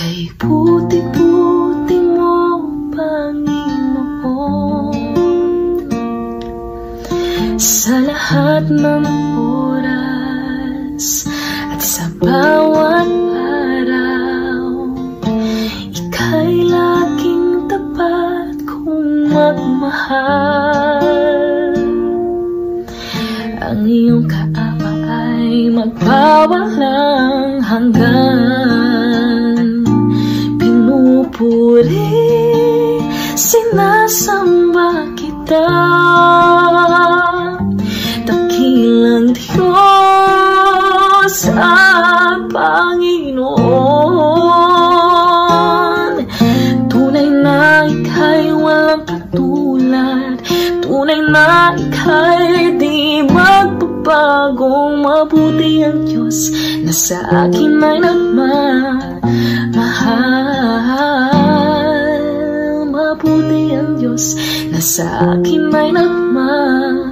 Kay puti-puti mo, Panginoon, sa lahat ng oras at sa bawat araw. Ika'y laging tapat kong magmahal. Ang iyong kaapa ay magpawalang hanggan. Pinupuri, sinasamba kita, dakilang Diyos at Panginoon. Tunay na ika'y walang katulad, tunay na ika'y di magpapagong. Mabuti ang Diyos na sa akin ay nagmamahal. Mabuti ang Diyos na sa akin ay nagmamahal.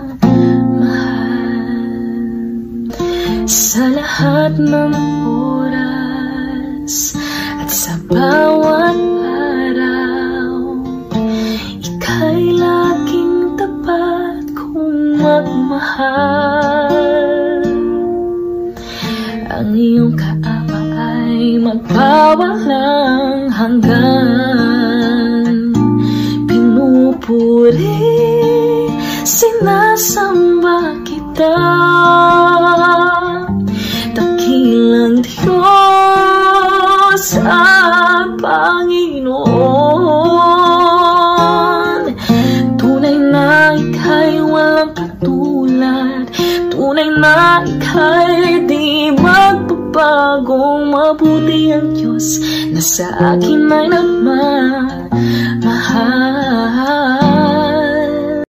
Sa lahat ng oras at sa bawat araw, ika'y laging tapat kong magmahal. Ang iyong kaapa ay magpawalang hanggan. Pinupuri, sinasamba kita, dakilang Diyos at Panginoon. Tunay na ika'y walang katulad, tunay na ika'y di magpapagong. Mabuti ang Diyos na sa akin ay nagmamahal.